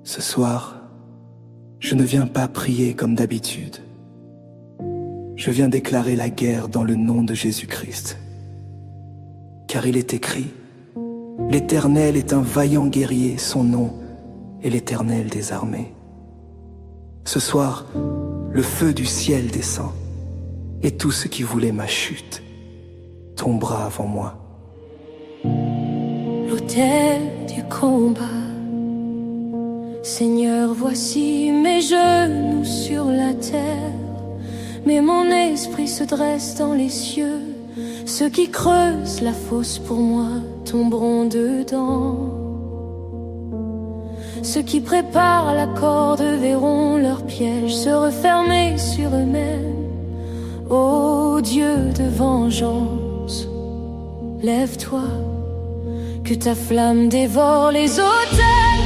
Ce soir, je ne viens pas prier comme d'habitude. Je viens déclarer la guerre dans le nom de Jésus-Christ. Car il est écrit, l'Éternel est un vaillant guerrier, son nom est l'Éternel des armées. Ce soir, le feu du ciel descend, et tout ce qui voulait ma chute tombera avant moi. L'autel du combat. Seigneur, voici mes genoux sur la terre, mais mon esprit se dresse dans les cieux. Ceux qui creusent la fosse pour moi tomberont dedans. Ceux qui préparent la corde verront leur piège se refermer sur eux-mêmes. Ô Dieu de vengeance, lève-toi, que ta flamme dévore les autels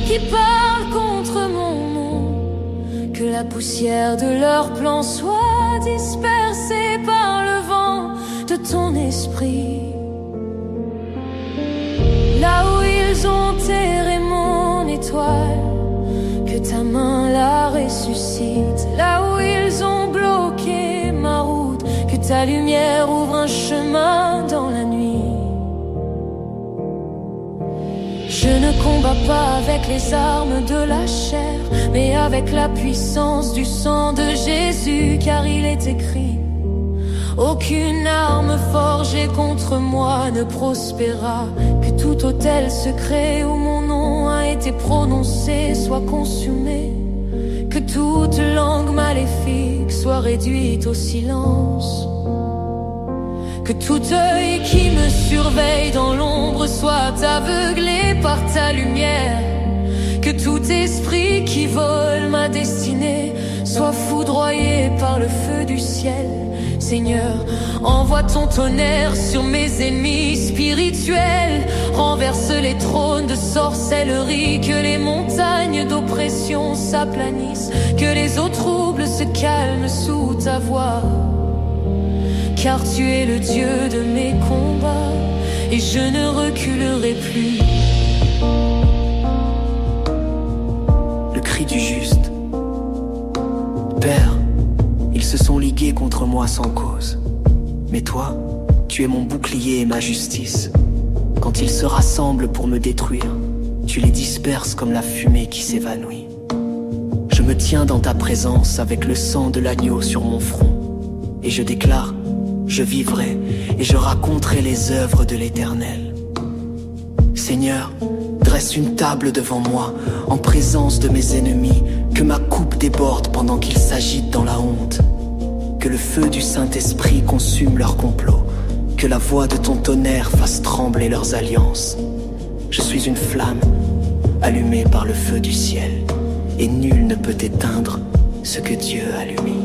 qui parlent contre mon nom, que la poussière de leurs plans soit dispersée par le vent de ton esprit. Là où ils ont enterré mon étoile, que ta main la ressuscite. Là où ils ont bloqué ma route, que ta lumière ouvre un chemin dans la nuit. Je ne combats pas avec les armes de la chair, mais avec la puissance du sang de Jésus, car il est écrit: aucune arme forgée contre moi ne prospérera, que tout autel secret où mon nom a été prononcé soit consumé, que toute langue maléfique soit réduite au silence, que tout œil qui me surveille dans l'ombre soit aveuglé par ta lumière, que tout esprit qui vole ma destinée soit foudroyé par le feu du ciel. Seigneur, envoie ton tonnerre sur mes ennemis spirituels, renverse les trônes de sorcellerie, que les montagnes d'oppression s'aplanissent, que les eaux troubles se calment sous ta voix. Car tu es le Dieu de mes combats, et je ne reculerai plus. Le cri du juste. Père, ils se sont ligués contre moi sans cause. Mais toi, tu es mon bouclier et ma justice. Quand ils se rassemblent pour me détruire, tu les disperses comme la fumée qui s'évanouit. Je me tiens dans ta présence avec le sang de l'agneau sur mon front, et je déclare: je vivrai et je raconterai les œuvres de l'Éternel. Seigneur, dresse une table devant moi, en présence de mes ennemis, que ma coupe déborde pendant qu'ils s'agitent dans la honte. Que le feu du Saint-Esprit consume leur complot, que la voix de ton tonnerre fasse trembler leurs alliances. Je suis une flamme, allumée par le feu du ciel, et nul ne peut éteindre ce que Dieu a allumé.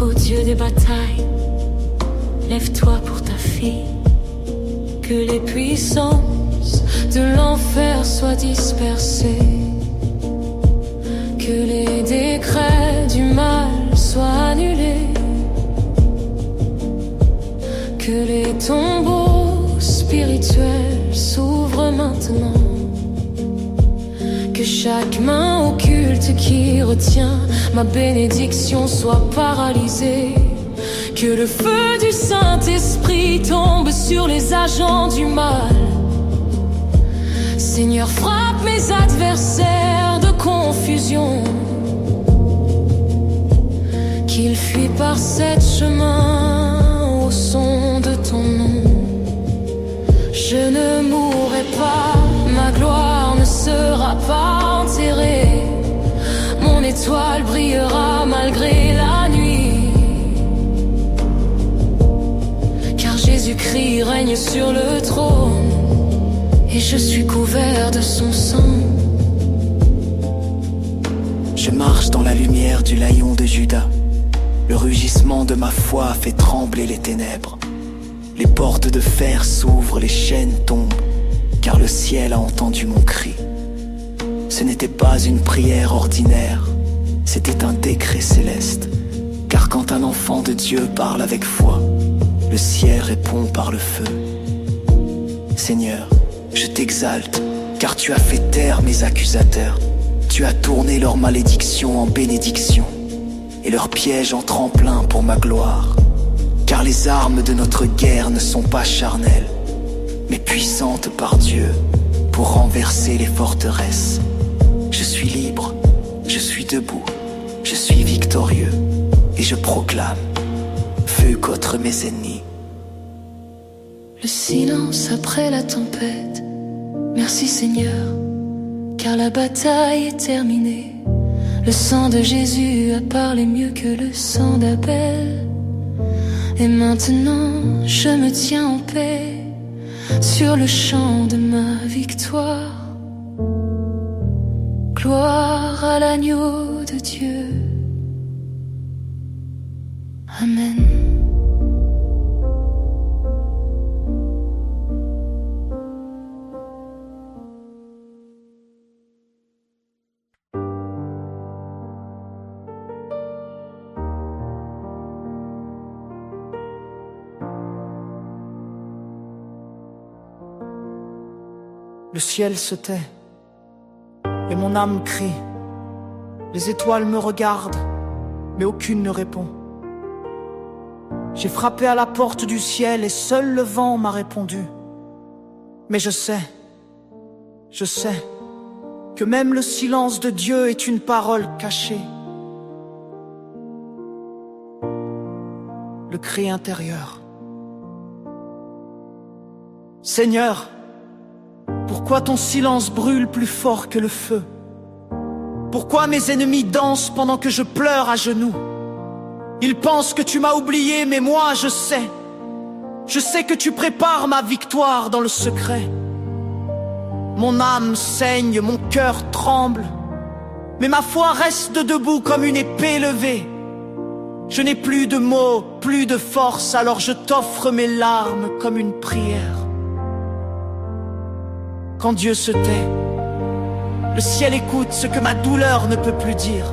Ô Dieu des batailles, lève-toi pour ta fille, que les puissances de l'enfer soient dispersées, que les décrets du mal soient annulés, que les tombeaux spirituels s'ouvrent maintenant, que chaque main occulte qui retient ma bénédiction soit paralysée. Que le feu du Saint-Esprit tombe sur les agents du mal. Seigneur, frappe mes adversaires de confusion, qu'ils fuient par sept chemins au son de ton nom. Je ne mourrai pas, ma gloire ne sera pas enterrée, mon étoile brillera malgré la nuit. Jésus-Christ règne sur le trône, et je suis couvert de son sang. Je marche dans la lumière du lion de Juda. Le rugissement de ma foi fait trembler les ténèbres. Les portes de fer s'ouvrent, les chaînes tombent, car le ciel a entendu mon cri. Ce n'était pas une prière ordinaire, c'était un décret céleste. Car quand un enfant de Dieu parle avec foi, le ciel répond par le feu. Seigneur, je t'exalte car tu as fait taire mes accusateurs. Tu as tourné leur malédiction en bénédiction et leur piège en tremplin pour ma gloire. Car les armes de notre guerre ne sont pas charnelles, mais puissantes par Dieu pour renverser les forteresses. Je suis libre, je suis debout, je suis victorieux et je proclame feu contre mes ennemis. Le silence après la tempête. Merci Seigneur, car la bataille est terminée. Le sang de Jésus a parlé mieux que le sang d'Abel. Et maintenant je me tiens en paix sur le champ de ma victoire. Gloire à l'agneau de Dieu. Amen. Le ciel se tait et mon âme crie. Les étoiles me regardent, mais aucune ne répond. J'ai frappé à la porte du ciel et seul le vent m'a répondu. Mais je sais que même le silence de Dieu est une parole cachée. Le cri intérieur. Seigneur, pourquoi ton silence brûle plus fort que le feu? Pourquoi mes ennemis dansent pendant que je pleure à genoux? Ils pensent que tu m'as oublié, mais moi je sais que tu prépares ma victoire dans le secret. Mon âme saigne, mon cœur tremble, mais ma foi reste debout comme une épée levée. Je n'ai plus de mots, plus de force, alors je t'offre mes larmes comme une prière. Quand Dieu se tait, le ciel écoute ce que ma douleur ne peut plus dire.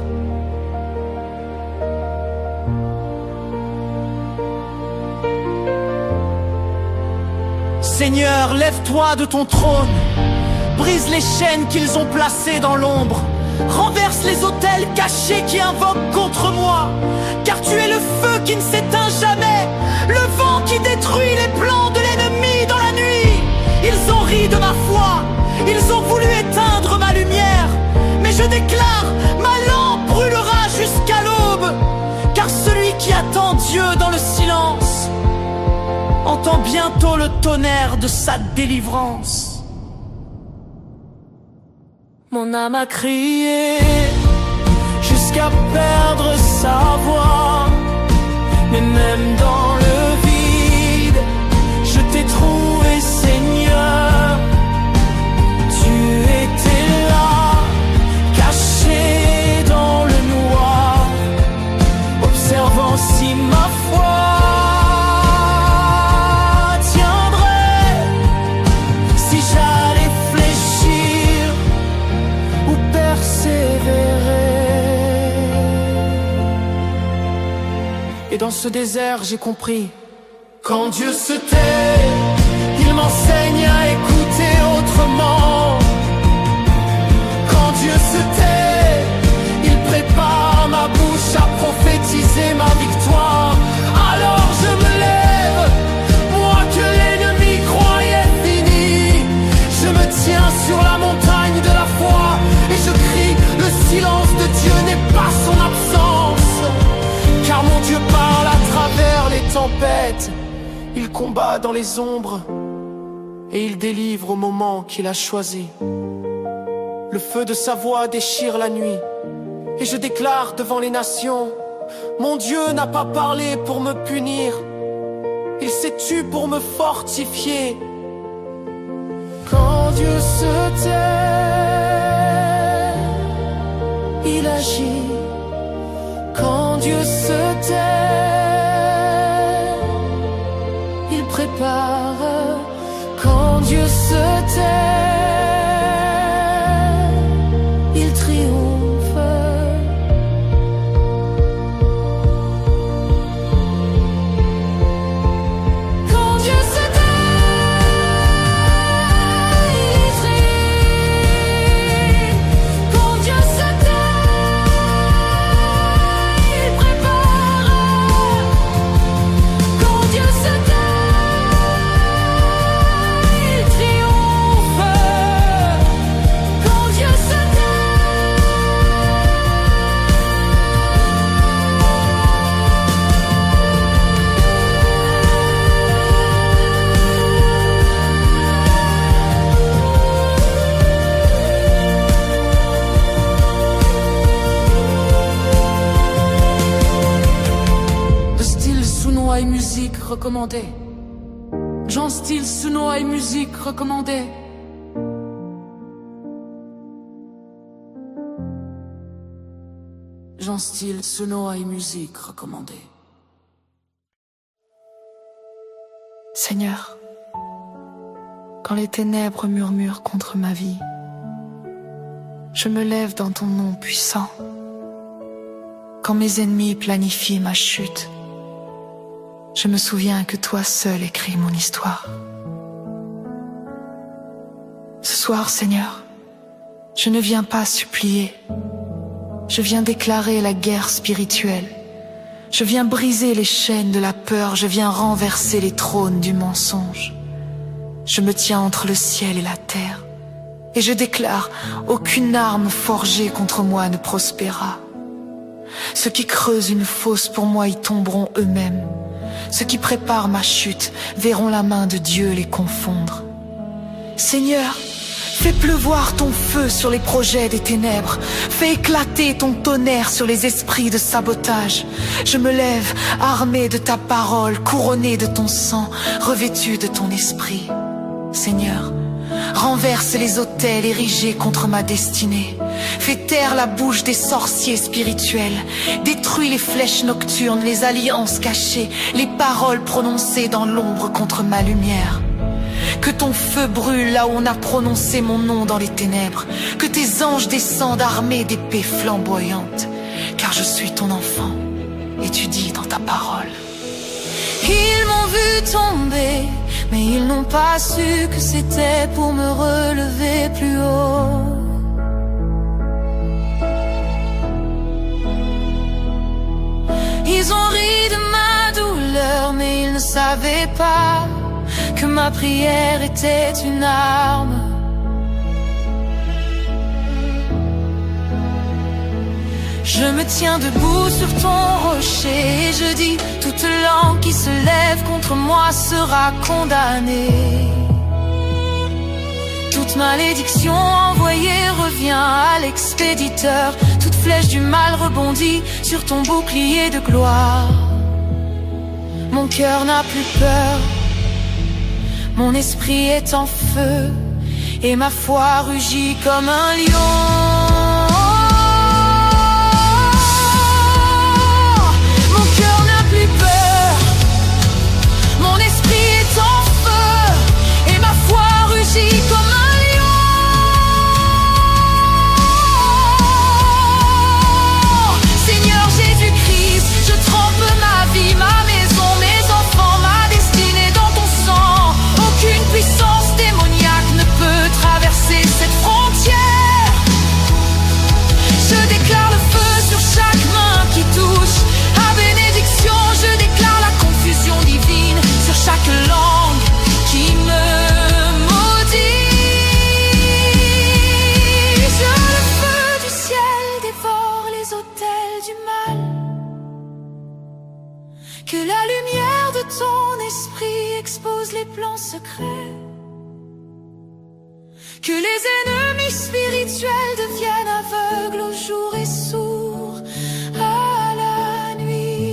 Seigneur, lève-toi de ton trône, brise les chaînes qu'ils ont placées dans l'ombre, renverse les autels cachés qui invoquent contre moi, car tu es le feu qui ne s'éteint jamais, le vent qui détruit les plans de l'ennemi dans la nuit. Ils ont ri de ma foi, ils ont voulu éteindre ma lumière, mais je déclare, ma lampe brûlera jusqu'à l'aube, car celui qui attend Dieu dans le silence entend bientôt le tonnerre de sa délivrance. Mon âme a crié jusqu'à perdre sa voix, mais même dans le vide, je t'ai trouvé, Seigneur. Tu étais là, caché dans le noir, observant si ma foi et dans ce désert j'ai compris. Quand Dieu se tait, il m'enseigne à écouter autrement. Quand Dieu se tait, il prépare ma bouche à prophétiser ma victoire. Alors je me lève, moi que l'ennemi croyait fini. Je me tiens sur la montagne de la foi et je crie, le silence de Dieu n'est pas son absence. Car mon Dieu parle à travers les tempêtes, il combat dans les ombres et il délivre au moment qu'il a choisi. Le feu de sa voix déchire la nuit et je déclare devant les nations, mon Dieu n'a pas parlé pour me punir, il s'est tu pour me fortifier. Quand Dieu se tait, il agit. Quand Dieu se tait, il prépare. Quand Dieu se tait, il triomphe. Quand Dieu se tait, il triomphe. recommandé. Jean Style, Sunoa et musique recommandée. Jean Style, Sunoa et musique recommandée. Seigneur, quand les ténèbres murmurent contre ma vie, je me lève dans ton nom puissant. Quand mes ennemis planifient ma chute, je me souviens que toi seul écris mon histoire. Ce soir, Seigneur, je ne viens pas supplier. Je viens déclarer la guerre spirituelle. Je viens briser les chaînes de la peur. Je viens renverser les trônes du mensonge. Je me tiens entre le ciel et la terre. Et je déclare, aucune arme forgée contre moi ne prospérera. Ceux qui creusent une fosse pour moi y tomberont eux-mêmes. Ceux qui préparent ma chute verront la main de Dieu les confondre. Seigneur, fais pleuvoir ton feu sur les projets des ténèbres. Fais éclater ton tonnerre sur les esprits de sabotage. Je me lève, armé de ta parole, couronné de ton sang, revêtu de ton esprit. Seigneur, renverse les autels érigés contre ma destinée. Fais taire la bouche des sorciers spirituels. Détruis les flèches nocturnes, les alliances cachées, les paroles prononcées dans l'ombre contre ma lumière. Que ton feu brûle là où on a prononcé mon nom dans les ténèbres. Que tes anges descendent armés d'épées flamboyantes. Car je suis ton enfant, et tu dis dans ta parole. Ils m'ont vu tomber, mais ils n'ont pas su que c'était pour me relever plus haut. Ils ont ri de ma douleur, mais ils ne savaient pas que ma prière était une arme. Je me tiens debout sur ton rocher et je dis, toute langue qui se lève contre moi sera condamnée. Toute malédiction envoyée revient à l'expéditeur. Toute flèche du mal rebondit sur ton bouclier de gloire. Mon cœur n'a plus peur, mon esprit est en feu et ma foi rugit comme un lion. Mon cœur n'a plus peur, mon esprit est en feu et ma foi rugit comme un lion. Seigneur Jésus-Christ, je trempe ma vie, ma maison, mes enfants, ma destinée dans ton sang. Aucune puissance démoniaque ne peut traverser cette frontière. Je déclare le feu sur chaque main qui touche à bénédiction. Je déclare la confusion divine sur chaque langue qui me maudit. Le feu du ciel dévore les autels du mal. Que la lumière de ton esprit expose les plans secrets. Que les ennemis spirituels deviennent aveugles au jour et sourds à la nuit.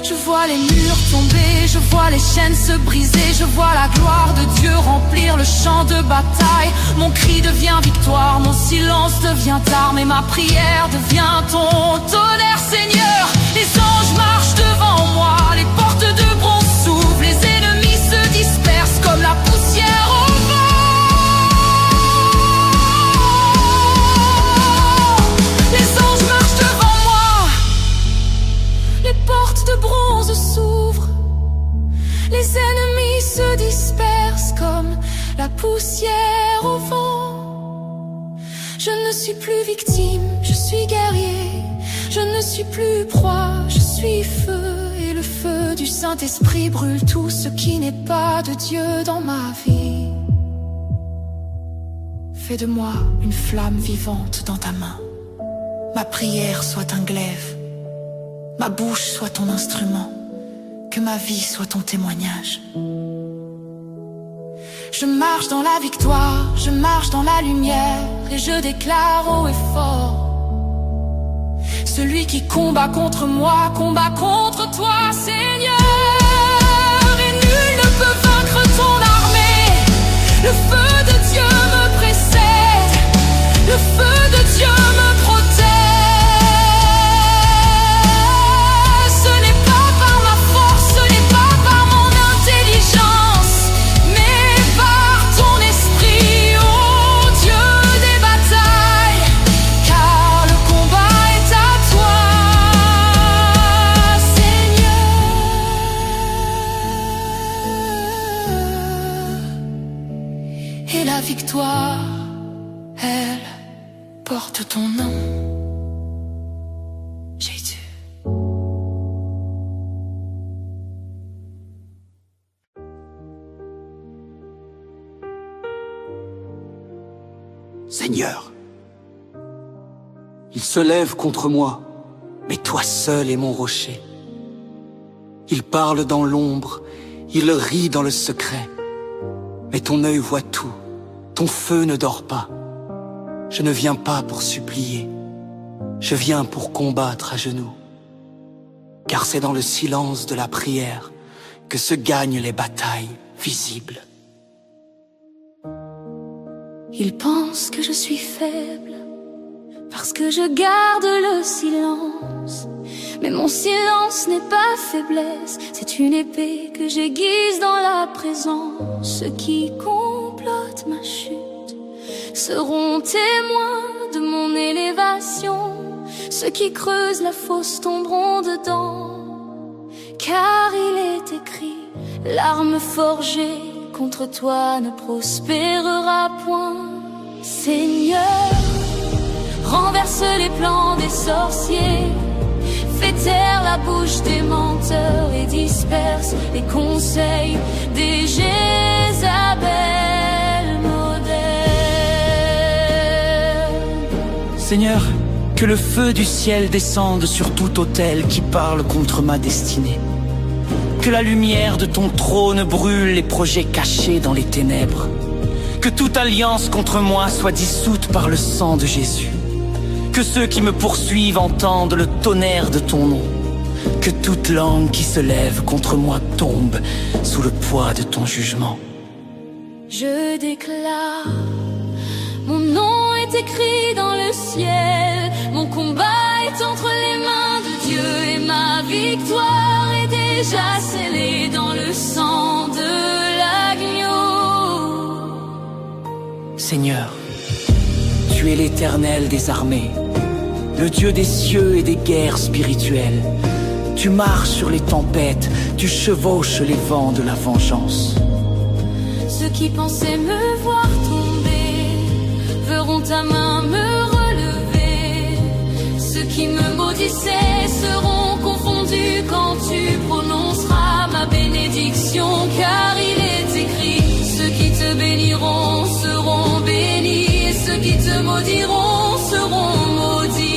Je vois les murs tomber, je vois les chaînes se briser, je vois la gloire de Dieu remplir le champ de bataille. Mon cri devient victoire, mon silence devient arme et ma prière devient ton tonnerre, Seigneur. Les anges marchent devant moi, les portes de bronze s'ouvrent, les ennemis se dispersent comme la poussière au vent. Les anges marchent devant moi, les portes de bronze s'ouvrent, les ennemis se dispersent comme la poussière au vent. Je ne suis plus victime, je suis guerrier. Je ne suis plus proie, je suis feu. Et le feu du Saint-Esprit brûle tout ce qui n'est pas de Dieu dans ma vie. Fais de moi une flamme vivante dans ta main. Ma prière soit un glaive, ma bouche soit ton instrument, que ma vie soit ton témoignage. Je marche dans la victoire, je marche dans la lumière, et je déclare haut et fort: Celui qui combat contre moi, combat contre toi, Seigneur. Et nul ne peut vaincre ton armée. Le feu de Dieu me précède, le feu de Dieu me protège. Ce n'est pas par ma force, ce n'est pas par mon intelligence, mais par ton esprit, ô Dieu des batailles, car le combat est à toi, Seigneur. Et la victoire, elle porte ton nom, Jésus. Seigneur, il se lève contre moi, mais toi seul es mon rocher. Il parle dans l'ombre, il rit dans le secret, mais ton œil voit tout, ton feu ne dort pas. Je ne viens pas pour supplier, je viens pour combattre à genoux. Car c'est dans le silence de la prière que se gagnent les batailles visibles. Il pense que je suis faible parce que je garde le silence. Mais mon silence n'est pas faiblesse, c'est une épée que j'aiguise dans la présence. Ceux qui complotent ma chute seront témoins de mon élévation. Ceux qui creusent la fosse tomberont dedans. Car il est écrit, l'arme forgée contre toi ne prospérera point. Seigneur, renverse les plans des sorciers, fais taire la bouche des menteurs et disperse les conseils des Jézabel modernes. Seigneur, que le feu du ciel descende sur tout autel qui parle contre ma destinée. Que la lumière de ton trône brûle les projets cachés dans les ténèbres. Que toute alliance contre moi soit dissoute par le sang de Jésus. Que ceux qui me poursuivent entendent le tonnerre de ton nom. Que toute langue qui se lève contre moi tombe sous le poids de ton jugement. Je déclare, mon nom est écrit dans le ciel. Mon combat est entre les mains de Dieu et ma victoire est déjà scellée dans le sang de l'agneau. Seigneur, tu es l'Éternel des armées, le Dieu des cieux et des guerres spirituelles. Tu marches sur les tempêtes, tu chevauches les vents de la vengeance. Ceux qui pensaient me voir tomber verront ta main me relever. Ceux qui me maudissaient seront confondus quand tu prononceras ma bénédiction. Car il est écrit, ceux qui te béniront seront bénis, et ceux qui te maudiront seront maudits.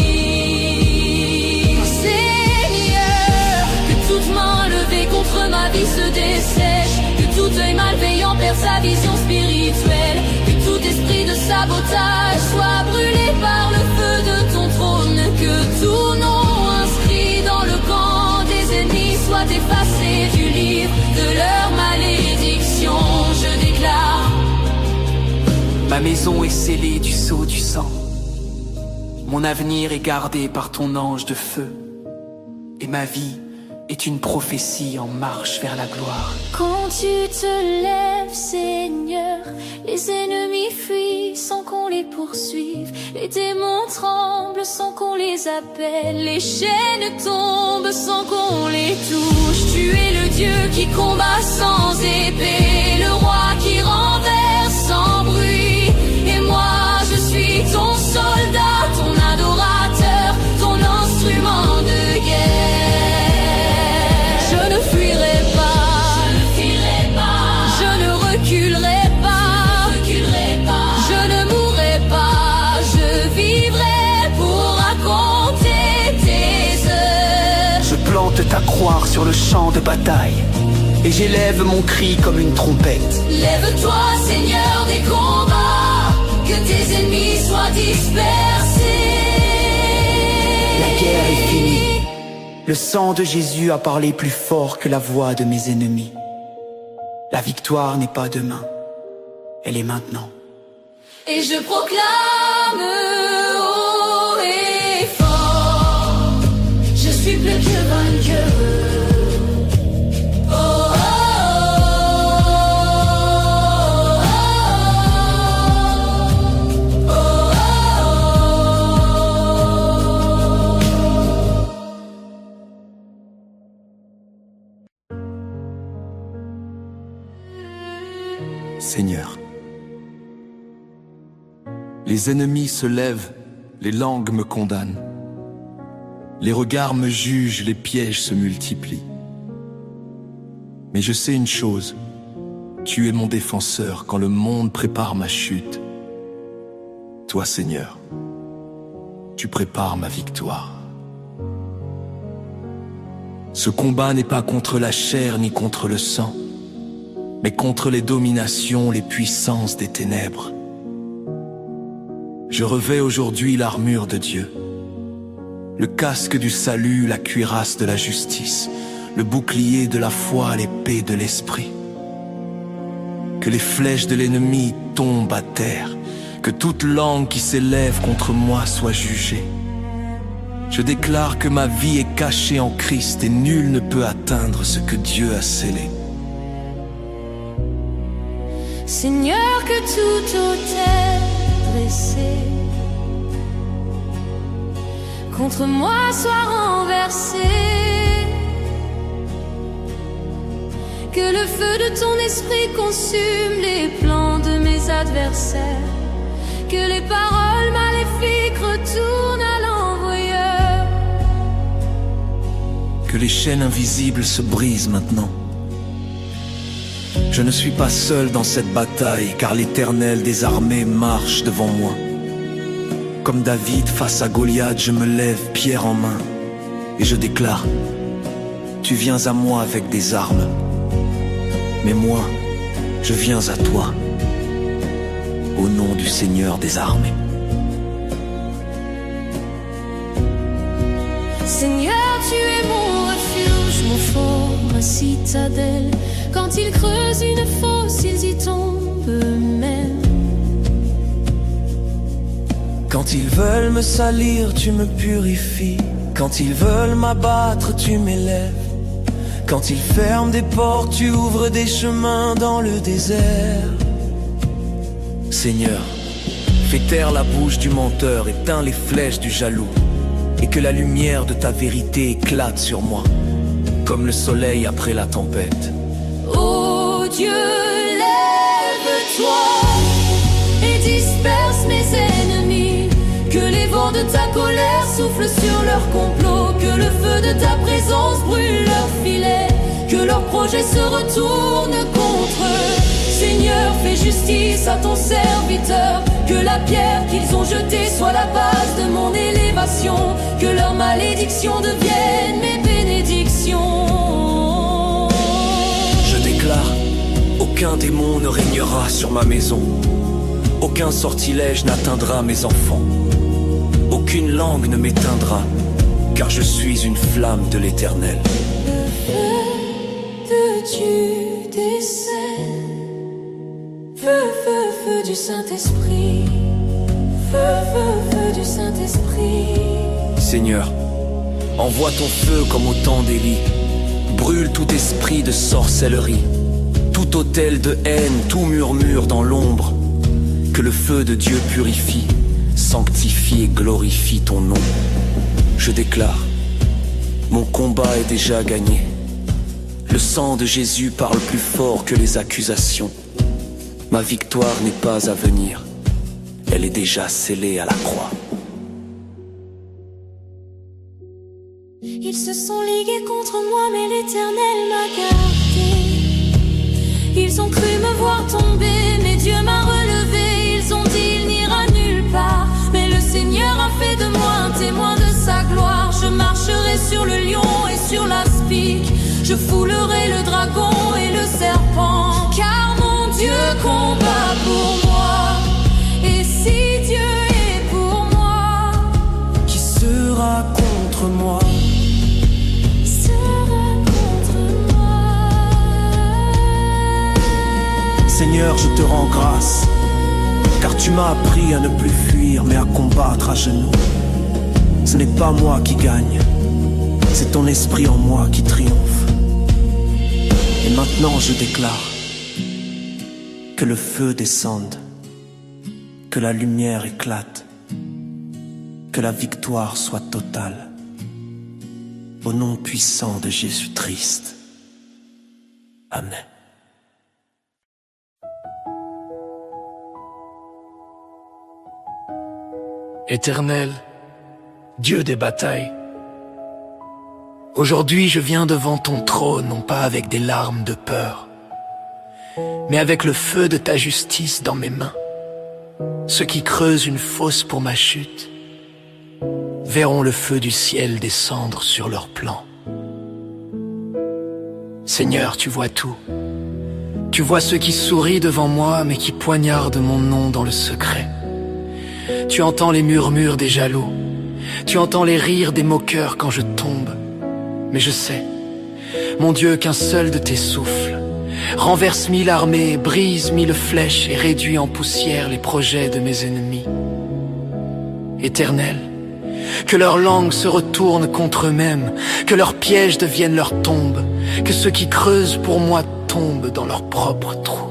Seigneur, que toute main levée contre ma vie se dessèche, que tout œil malveillant perd sa vision spirituelle, que tout esprit de sabotage soit brûlé par le feu de ton trône, que tout nom inscrit dans le camp des ennemis soit effacé du livre de leur malédiction. Je déclare, ma maison est scellée du sceau du sang. Mon avenir est gardé par ton ange de feu. Et ma vie est une prophétie en marche vers la gloire. quand tu te lèves, Seigneur, les ennemis fuient sans qu'on les poursuive. Les démons tremblent sans qu'on les appelle. Les chaînes tombent sans qu'on les touche. Tu es le Dieu qui combat sans épée, le roi qui renverse sans bruit. Et moi je suis ton soldat, ton adorateur, ton instrument de guerre. Je ne fuirai pas, je ne reculerai pas, je ne mourrai pas, je vivrai pour raconter tes œuvres. Je plante ta croix sur le champ de bataille et j'élève mon cri comme une trompette. Lève-toi, Seigneur des combats, que tes ennemis soient dispersés. La guerre est fini. Le sang de Jésus a parlé plus fort que la voix de mes ennemis. La victoire n'est pas demain, elle est maintenant. Et je proclame haut et fort, je suis plus que vainqueur. Seigneur, les ennemis se lèvent, les langues me condamnent. Les regards me jugent, les pièges se multiplient. Mais je sais une chose, tu es mon défenseur quand le monde prépare ma chute. Toi, Seigneur, tu prépares ma victoire. Ce combat n'est pas contre la chair ni contre le sang, mais contre les dominations, les puissances des ténèbres. Je revêts aujourd'hui l'armure de Dieu, le casque du salut, la cuirasse de la justice, le bouclier de la foi, l'épée de l'esprit. Que les flèches de l'ennemi tombent à terre, que toute langue qui s'élève contre moi soit jugée. Je déclare que ma vie est cachée en Christ et nul ne peut atteindre ce que Dieu a scellé. Seigneur, que tout autel dressé contre moi soit renversé, que le feu de ton esprit consume les plans de mes adversaires, que les paroles maléfiques retournent à l'envoyeur. Que les chaînes invisibles se brisent maintenant. Je ne suis pas seul dans cette bataille, car l'Éternel des armées marche devant moi. Comme David face à Goliath, je me lève pierre en main et je déclare: tu viens à moi avec des armes, mais moi, je viens à toi, au nom du Seigneur des armées. Seigneur, tu es mon refuge, mon fort, ma citadelle. Quand ils creusent une fosse, ils y tombent eux-mêmes. Quand ils veulent me salir, tu me purifies. Quand ils veulent m'abattre, tu m'élèves. Quand ils ferment des portes, tu ouvres des chemins dans le désert. Seigneur, fais taire la bouche du menteur, éteins les flèches du jaloux, et que la lumière de ta vérité éclate sur moi, comme le soleil après la tempête. Ô Dieu, lève-toi et disperse mes ennemis. Que les vents de ta colère soufflent sur leur complot, que le feu de ta présence brûle leurs filets, que leurs projets se retournent contre eux. Seigneur, fais justice à ton serviteur, que la pierre qu'ils ont jetée soit la base de mon élévation, que leurs malédictions deviennent mes bénédictions. Je déclare: aucun démon ne régnera sur ma maison, aucun sortilège n'atteindra mes enfants, aucune langue ne m'éteindra, car je suis une flamme de l'Éternel. Le feu de Dieu descend, feu, feu, feu du Saint-Esprit, feu, feu, feu du Saint-Esprit. Seigneur, envoie ton feu comme au temps d'Élie, brûle tout esprit de sorcellerie, tout autel de haine, tout murmure dans l'ombre. Que le feu de Dieu purifie, sanctifie et glorifie ton nom. Je déclare: mon combat est déjà gagné. Le sang de Jésus parle plus fort que les accusations. Ma victoire n'est pas à venir, elle est déjà scellée à la croix. Ils se sont ligués contre moi, mais l'Éternel m'a gardé. Ils ont cru me voir tomber, mais Dieu m'a relevé. Ils ont dit: il n'ira nulle part, mais le Seigneur a fait de moi un témoin de sa gloire. Je marcherai sur le lion et sur l'aspic, je foulerai le dragon et le serpent, car mon Dieu combat pour moi. Et si Dieu est pour moi, Qui sera contre moi? Seigneur, je te rends grâce, car tu m'as appris à ne plus fuir, mais à combattre à genoux. Ce n'est pas moi qui gagne, c'est ton esprit en moi qui triomphe. Et maintenant je déclare que le feu descende, que la lumière éclate, que la victoire soit totale. Au nom puissant de Jésus-Christ. Amen. Éternel, Dieu des batailles, aujourd'hui je viens devant ton trône, non pas avec des larmes de peur, mais avec le feu de ta justice dans mes mains. Ceux qui creusent une fosse pour ma chute verront le feu du ciel descendre sur leurs plans. Seigneur, tu vois tout. Tu vois ceux qui sourient devant moi, mais qui poignardent mon nom dans le secret. Tu entends les murmures des jaloux. Tu entends les rires des moqueurs quand je tombe. Mais je sais, mon Dieu, qu'un seul de tes souffles renverse 1000 armées, brise 1000 flèches et réduit en poussière les projets de mes ennemis. Éternel, que leurs langues se retournent contre eux-mêmes, que leurs pièges deviennent leur tombe, que ceux qui creusent pour moi tombent dans leur propre trou.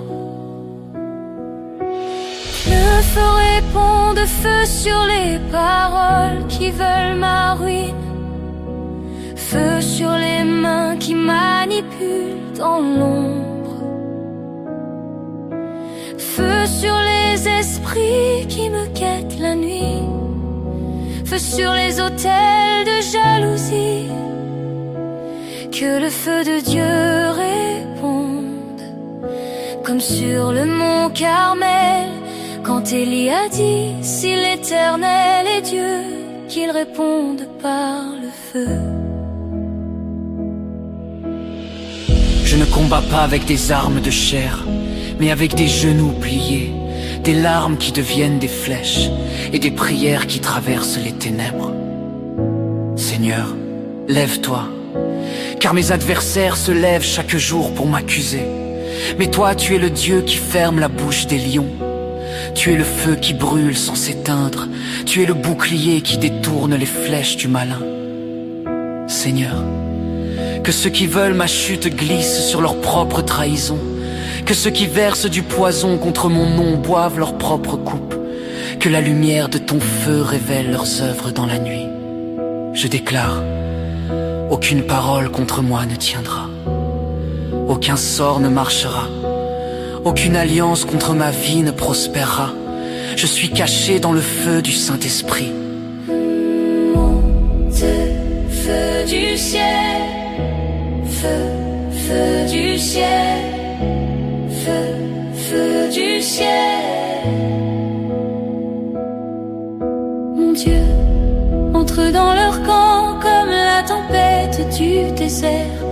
Le feu répond de feu sur les paroles qui veulent ma ruine. Feu sur les mains qui manipulent dans l'ombre. Feu sur les esprits qui me quêtent la nuit. Feu sur les autels de jalousie. Que le feu de Dieu réponde, comme sur le mont Carmel, quand Élie a dit, si l'Éternel est Dieu, qu'il réponde par le feu. Je ne combats pas avec des armes de chair, mais avec des genoux pliés, des larmes qui deviennent des flèches et des prières qui traversent les ténèbres. Seigneur, lève-toi, car mes adversaires se lèvent chaque jour pour m'accuser. Mais toi, tu es le Dieu qui ferme la bouche des lions. Tu es le feu qui brûle sans s'éteindre. Tu es le bouclier qui détourne les flèches du malin. Seigneur, que ceux qui veulent ma chute glissent sur leur propre trahison. Que ceux qui versent du poison contre mon nom boivent leur propre coupe. Que la lumière de ton feu révèle leurs œuvres dans la nuit. Je déclare, aucune parole contre moi ne tiendra. Aucun sort ne marchera. Aucune alliance contre ma vie ne prospérera. Je suis caché dans le feu du Saint-Esprit. Monte, feu du ciel, feu, feu du ciel, feu, feu du ciel. Mon Dieu, entre dans leur camp comme la tempête du désert.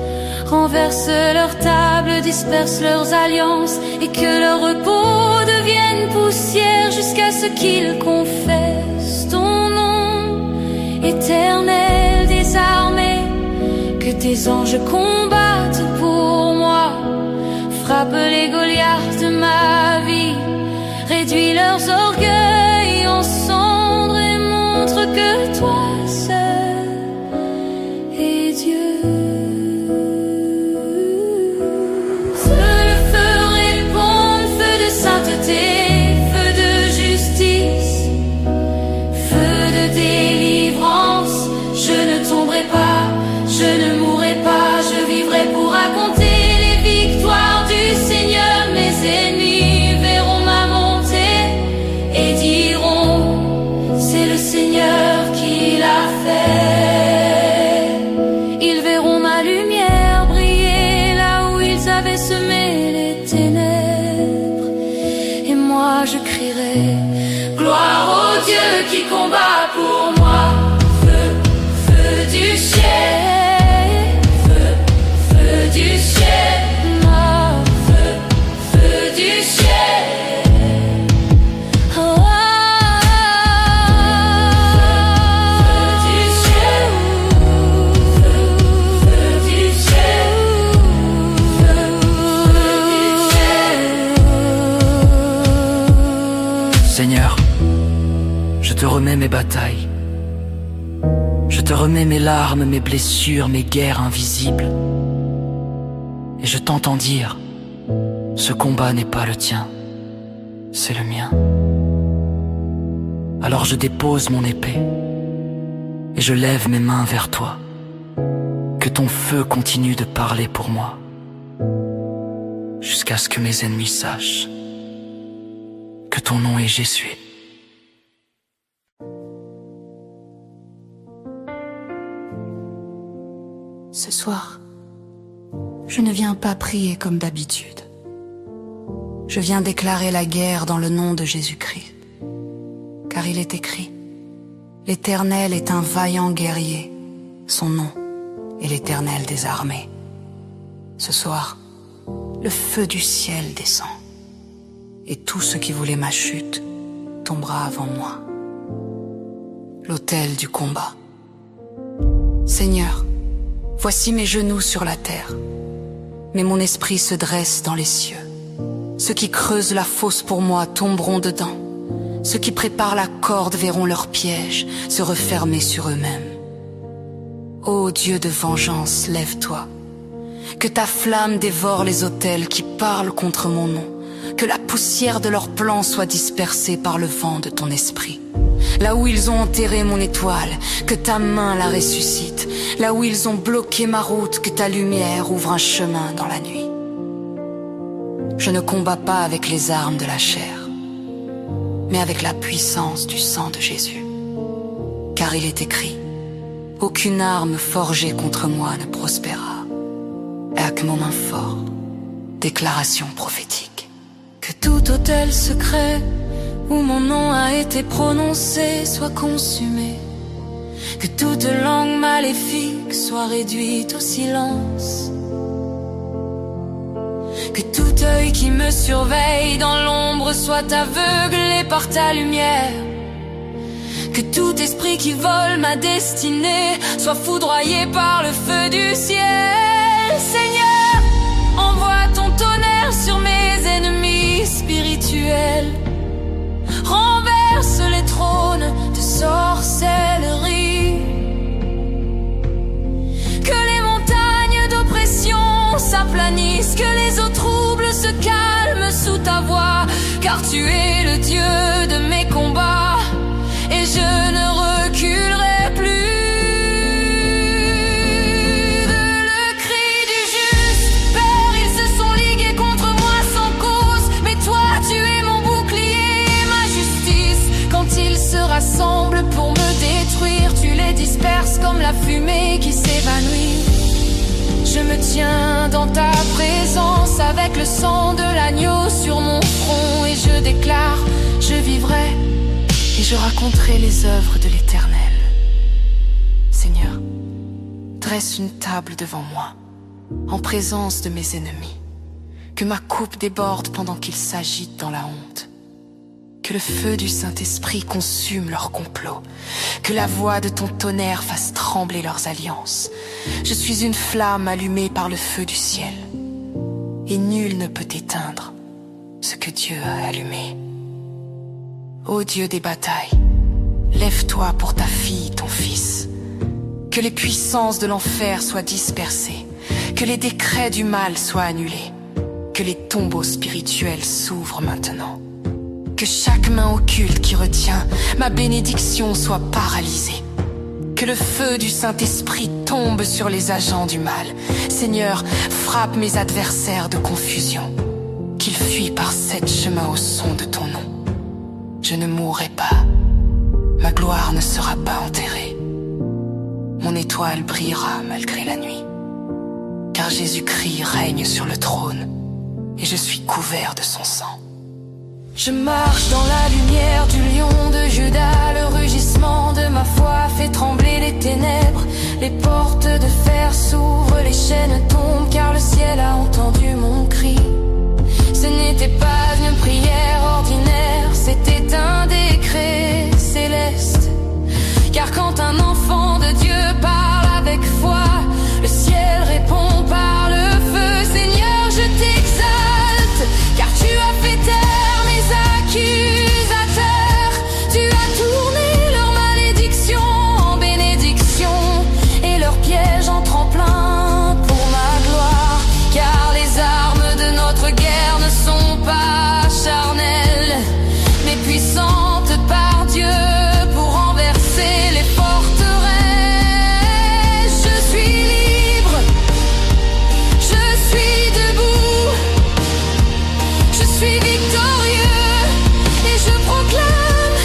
Renverse leurs tables, disperse leurs alliances, et que leur repos devienne poussière jusqu'à ce qu'ils confessent ton nom, Éternel des armées. Que tes anges combattent pour moi, frappe les Goliaths de ma vie, réduis leurs orgueils en cendres et montre que toi seul es Dieu. Feu de justice, feu de délivrance. Je ne tomberai pas, je ne mourrai pas, je vivrai pour raconter les victoires du Seigneur. Mes ennemis verront ma montée et diront, c'est le Seigneur qui l'a fait. Ils verront ma lumière briller là où ils avaient semé les ténèbres. Moi je crierai, gloire au Dieu qui combat pour moi. Feu, feu du ciel, feu, feu du ciel, feu, feu du ciel. Oh, feu du ciel, feu du ciel, feu du ciel. te remets mes batailles. Je te remets mes larmes, mes blessures, mes guerres invisibles. Et je t'entends dire, ce combat n'est pas le tien, c'est le mien. Alors je dépose mon épée et je lève mes mains vers toi. Que ton feu continue de parler pour moi, jusqu'à ce que mes ennemis sachent que ton nom est Jésus. Ce soir, je ne viens pas prier comme d'habitude. Je viens déclarer la guerre dans le nom de Jésus-Christ. Car il est écrit, l'Éternel est un vaillant guerrier, son nom est l'Éternel des armées. Ce soir, le feu du ciel descend, et tout ce qui voulait ma chute tombera avant moi. L'autel du combat. Seigneur, voici mes genoux sur la terre, mais mon esprit se dresse dans les cieux. Ceux qui creusent la fosse pour moi tomberont dedans. Ceux qui préparent la corde verront leur piège se refermer sur eux-mêmes. Ô Dieu de vengeance, lève-toi. Que ta flamme dévore les autels qui parlent contre mon nom. Que la poussière de leurs plans soit dispersée par le vent de ton esprit. Là où ils ont enterré mon étoile, que ta main la ressuscite. Là où ils ont bloqué ma route, que ta lumière ouvre un chemin dans la nuit. Je ne combats pas avec les armes de la chair, mais avec la puissance du sang de Jésus. Car il est écrit, aucune arme forgée contre moi ne prospérera. Avec mon main fort, déclaration prophétique. Que tout autel secret où mon nom a été prononcé soit consumé. Que toute langue maléfique soit réduite au silence. Que tout œil qui me surveille dans l'ombre soit aveuglé par ta lumière. Que tout esprit qui vole ma destinée soit foudroyé par le feu du ciel. Seigneur, envoie ton tonnerre sur mes ennemis spirituels. Renverse les trônes de sorcellerie. Que les montagnes d'oppression s'aplanissent, que les eaux troubles se calment sous ta voix. Car tu es le Dieu de mes combats, et je ne reculerai plus. Le cri du juste, Père, ils se sont ligués contre moi sans cause. Mais toi, tu es mon bouclier et ma justice. Quand ils se rassemblent pour me détruire, tu les disperses comme la fumée qui s'évanouit. Je me tiens dans ta présence avec le sang de l'agneau sur mon front. Et je déclare, je vivrai et je raconterai les œuvres de l'Éternel. Seigneur, dresse une table devant moi, en présence de mes ennemis. Que ma coupe déborde pendant qu'ils s'agitent dans la honte. Que le feu du Saint-Esprit consume leurs complots. Que la voix de ton tonnerre fasse trembler leurs alliances. Je suis une flamme allumée par le feu du ciel. Et nul ne peut éteindre ce que Dieu a allumé. Ô Dieu des batailles, lève-toi pour ta fille, ton fils. Que les puissances de l'enfer soient dispersées. Que les décrets du mal soient annulés. Que les tombeaux spirituels s'ouvrent maintenant. Que chaque main occulte qui retient ma bénédiction soit paralysée. Que le feu du Saint-Esprit tombe sur les agents du mal. Seigneur, frappe mes adversaires de confusion. Qu'ils fuient par 7 chemins au son de ton nom. Je ne mourrai pas. Ma gloire ne sera pas enterrée. Mon étoile brillera malgré la nuit. Car Jésus-Christ règne sur le trône et je suis couvert de son sang. Je marche dans la lumière du lion de Juda. Le rugissement de ma foi fait trembler les ténèbres. Les portes de fer s'ouvrent, les chaînes tombent, car le ciel a entendu mon cri. Ce n'était pas une prière ordinaire, c'était un décret céleste. Car quand un enfant de Dieu parle avec foi, le ciel répond par le feu. Seigneur, je t'exalte, car tu as fait taire mes accusateurs. Tu as tourné suis victorieux et je proclame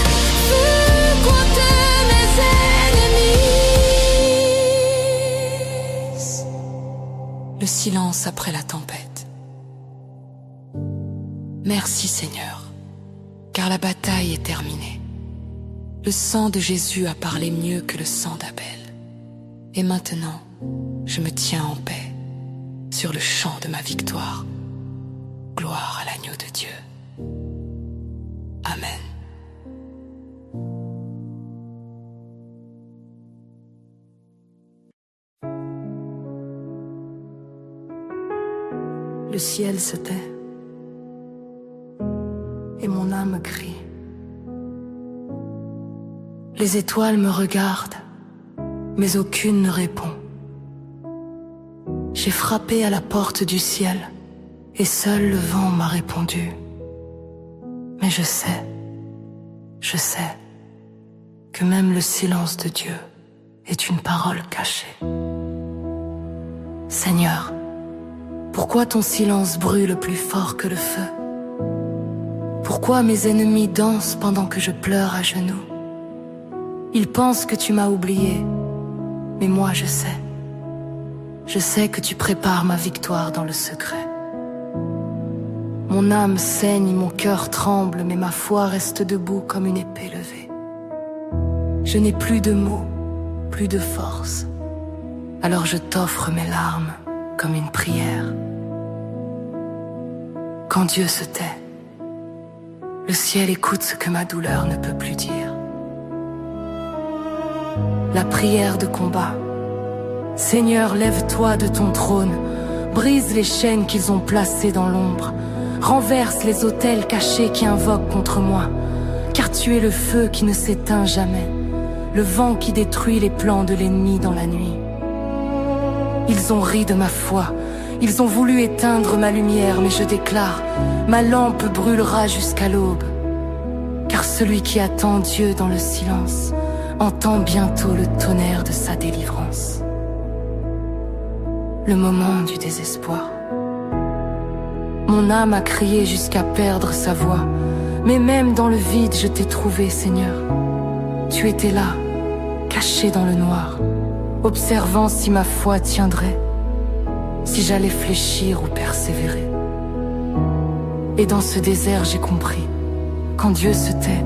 côté mes ennemis. Le silence après la tempête. Merci Seigneur, car la bataille est terminée. Le sang de Jésus a parlé mieux que le sang d'Abel. Et maintenant, je me tiens en paix sur le champ de ma victoire. Gloire à l'agneau de Dieu. Amen. Le ciel se tait et mon âme crie. Les étoiles me regardent, mais aucune ne répond. J'ai frappé à la porte du ciel et seul le vent m'a répondu. Mais je sais que même le silence de Dieu est une parole cachée. Seigneur, pourquoi ton silence brûle plus fort que le feu? Pourquoi mes ennemis dansent pendant que je pleure à genoux? Ils pensent que tu m'as oublié, mais moi je sais. Je sais que tu prépares ma victoire dans le secret. Mon âme saigne, mon cœur tremble, mais ma foi reste debout comme une épée levée. Je n'ai plus de mots, plus de force. Alors je t'offre mes larmes comme une prière. Quand Dieu se tait, le ciel écoute ce que ma douleur ne peut plus dire. La prière de combat. Seigneur, lève-toi de ton trône, brise les chaînes qu'ils ont placées dans l'ombre, renverse les autels cachés qui invoquent contre moi, car tu es le feu qui ne s'éteint jamais, le vent qui détruit les plans de l'ennemi dans la nuit. Ils ont ri de ma foi, ils ont voulu éteindre ma lumière, mais je déclare, ma lampe brûlera jusqu'à l'aube, car celui qui attend Dieu dans le silence entend bientôt le tonnerre de sa délivrance. Le moment du désespoir. Mon âme a crié jusqu'à perdre sa voix, mais même dans le vide je t'ai trouvé, Seigneur. Tu étais là, caché dans le noir, observant si ma foi tiendrait, si j'allais fléchir ou persévérer. Et dans ce désert j'ai compris, quand Dieu se tait,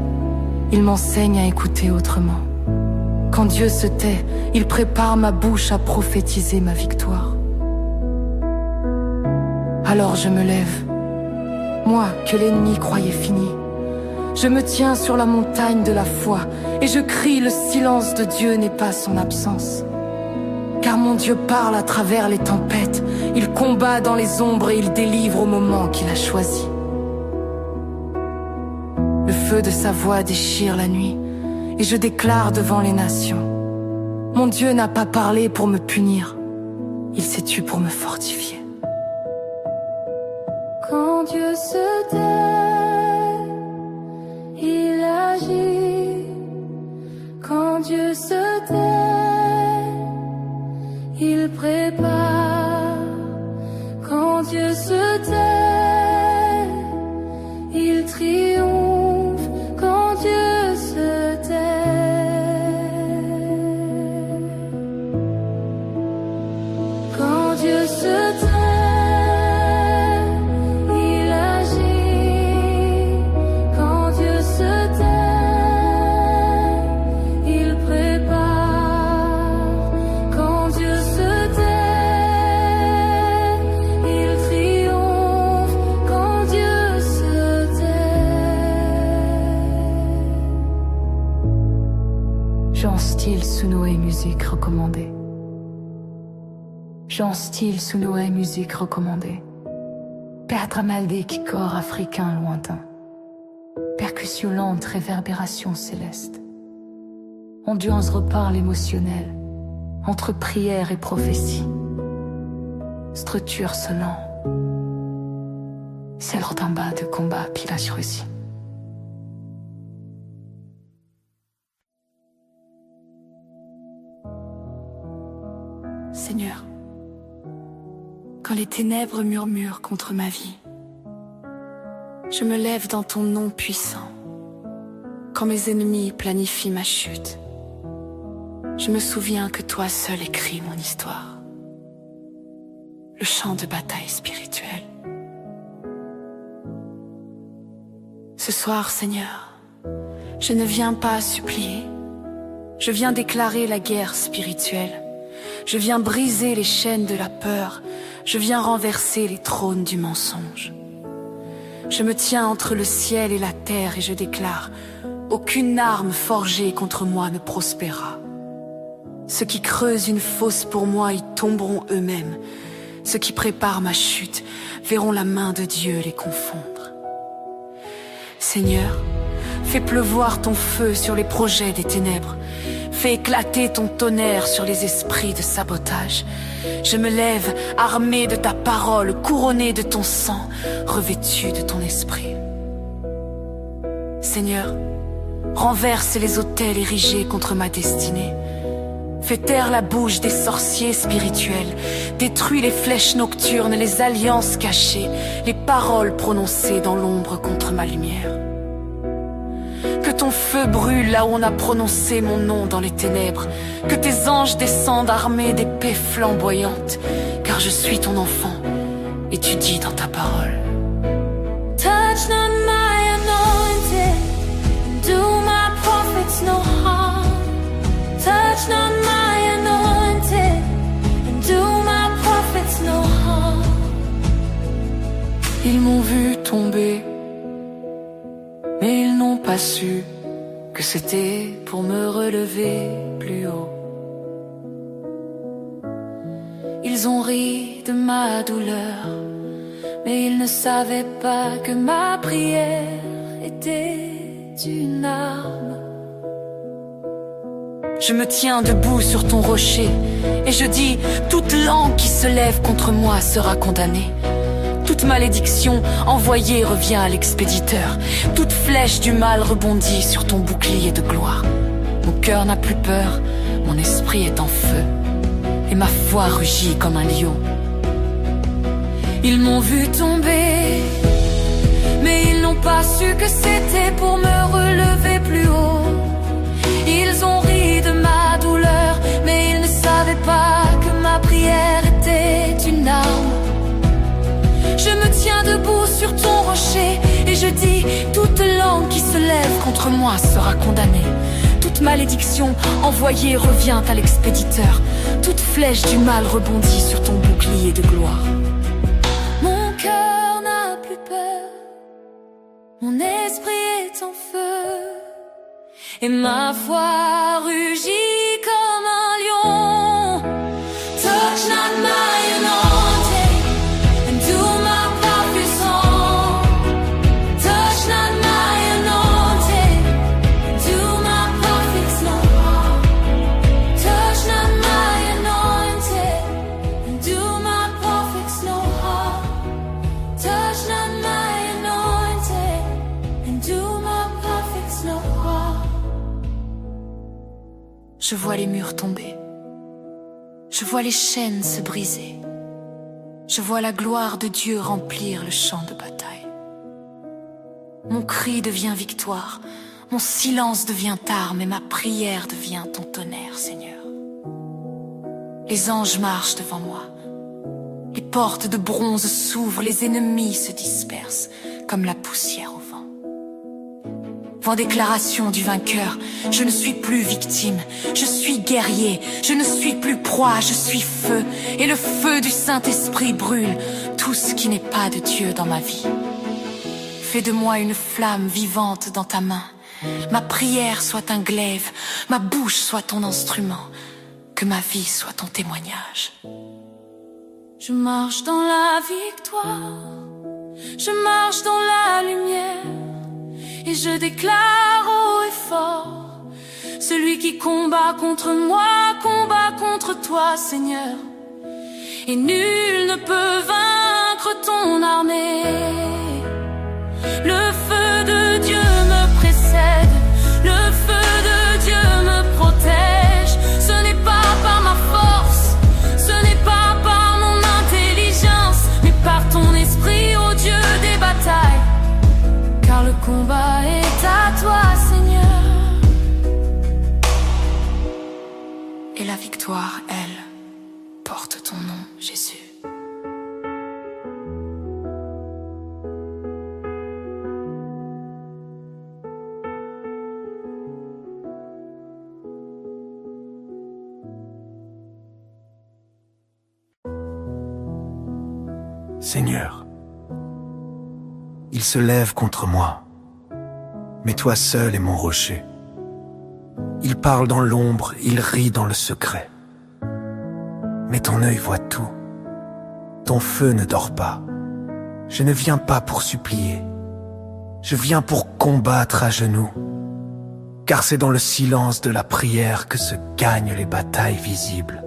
il m'enseigne à écouter autrement. Quand Dieu se tait, il prépare ma bouche à prophétiser ma victoire. Alors je me lève, moi que l'ennemi croyait fini. Je me tiens sur la montagne de la foi et je crie, le silence de Dieu n'est pas son absence. Car mon Dieu parle à travers les tempêtes, il combat dans les ombres et il délivre au moment qu'il a choisi. Le feu de sa voix déchire la nuit et je déclare devant les nations, mon Dieu n'a pas parlé pour me punir, il s'est tu pour me fortifier. Quand Dieu se tait, il agit. Quand Dieu se tait, il prépare. Quand Dieu se tait, il triomphe. Quand Dieu se tait, quand Dieu se tait, Jean Steele sous Noé, musique recommandée. Jean Steele sous Noé, musique recommandée. Perdre Maldic, corps africain lointain. Percussion lente, réverbération céleste. Ambiance reparle émotionnelle, entre prière et prophétie. Structure sonant. C'est l'ordre d'un bas de combat, pillage Russie. Seigneur, quand les ténèbres murmurent contre ma vie, Je me lève dans ton nom puissant. Quand mes ennemis planifient ma chute, je me souviens que toi seul écris mon histoire. Le champ de bataille spirituel. Ce soir, Seigneur, je ne viens pas supplier. Je viens déclarer la guerre spirituelle. Je viens briser les chaînes de la peur. Je viens renverser les trônes du mensonge. Je me tiens entre le ciel et la terre et je déclare: aucune arme forgée contre moi ne prospérera. Ceux qui creusent une fosse pour moi y tomberont eux-mêmes. Ceux qui préparent ma chute verront la main de Dieu les confondre. Seigneur, fais pleuvoir ton feu sur les projets des ténèbres. Fais éclater ton tonnerre sur les esprits de sabotage. Je me lève armé de ta parole, couronné de ton sang, revêtu de ton esprit. Seigneur, renverse les autels érigés contre ma destinée. Fais taire la bouche des sorciers spirituels. Détruis les flèches nocturnes, les alliances cachées, les paroles prononcées dans l'ombre contre ma lumière. Que ton feu brûle là où on a prononcé mon nom dans les ténèbres. Que tes anges descendent armés d'épées flamboyantes. Car je suis ton enfant et tu dis dans ta parole: Touch not my anointed, do my prophets no harm. Touch not my anointed, do my prophets no harm. Ils m'ont vu tomber, mais ils n'ont pas su que c'était pour me relever plus haut. Ils ont ri de ma douleur, mais ils ne savaient pas que ma prière était une arme. Je me tiens debout sur ton rocher et je dis: toute langue qui se lève contre moi sera condamnée. Toute malédiction envoyée revient à l'expéditeur. Toute flèche du mal rebondit sur ton bouclier de gloire. Mon cœur n'a plus peur, mon esprit est en feu, et ma foi rugit comme un lion. Ils m'ont vu tomber, mais ils n'ont pas su que c'était pour me relever plus haut. Ils ont ri de ma douleur, mais ils ne savaient pas que ma prière était une arme. Je me tiens debout sur ton rocher et je dis: toute langue qui se lève contre moi sera condamnée. Toute malédiction envoyée revient à l'expéditeur. Toute flèche du mal rebondit sur ton bouclier de gloire. Mon cœur n'a plus peur, mon esprit est en feu, et ma foi rugit comme un lion. Touch not my anointed, and do my prophets harm. Touch not my anointed, and do my prophets no harm. Touch not my anointed, and do my prophets no harm. Touch not my anointed, and do my prophets no harm. Je vois les murs tomber. Je vois les chaînes se briser. Je vois la gloire de Dieu remplir le champ de bataille. Mon cri devient victoire, mon silence devient arme et ma prière devient ton tonnerre, Seigneur. Les anges marchent devant moi. Les portes de bronze s'ouvrent, les ennemis se dispersent comme la poussière au vent. Vent déclaration du vainqueur, je ne suis plus victime, je suis guerrier, je ne suis plus proie, je suis feu, et le feu du Saint-Esprit brûle tout ce qui n'est pas de Dieu dans ma vie. Fais de moi une flamme vivante dans ta main, ma prière soit un glaive, ma bouche soit ton instrument, que ma vie soit ton témoignage. Je marche dans la victoire, je marche dans la lumière, et je déclare haut et fort: celui qui combat contre moi, combat contre toi, Seigneur. Et nul ne peut vaincre ton armée. Le feu de Dieu me précède, le feu de Dieu me protège. Ce n'est pas par ma force, ce n'est pas par mon intelligence, mais par ton esprit, ô Dieu des batailles. combat est à toi, Seigneur. Et la victoire, elle, porte ton nom, Jésus. Seigneur, il se lève contre moi, mais toi seul es mon rocher. Il parle dans l'ombre, il rit dans le secret. Mais ton œil voit tout, ton feu ne dort pas. Je ne viens pas pour supplier, je viens pour combattre à genoux. Car c'est dans le silence de la prière que se gagnent les batailles visibles.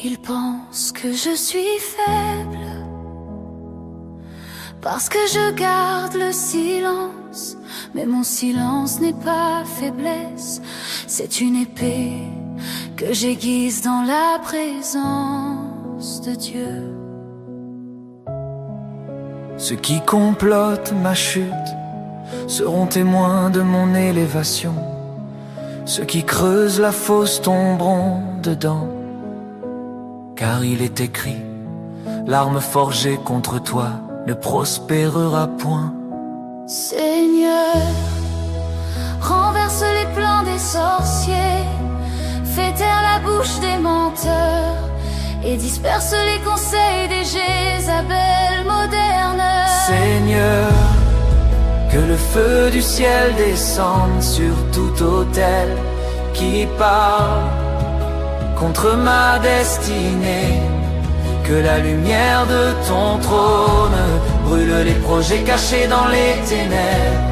Il pense que je suis faible parce que je garde le silence. Mais mon silence n'est pas faiblesse, c'est une épée que j'aiguise dans la présence de Dieu. Ceux qui complotent ma chute seront témoins de mon élévation. Ceux qui creusent la fosse tomberont dedans. Car il est écrit, l'arme forgée contre toi ne prospérera point. Seigneur, renverse les plans des sorciers, fais taire la bouche des menteurs et disperse les conseils des Jézabel modernes. Seigneur, que le feu du ciel descende sur tout autel qui parle contre ma destinée. Que la lumière de ton trône brûle les projets cachés dans les ténèbres.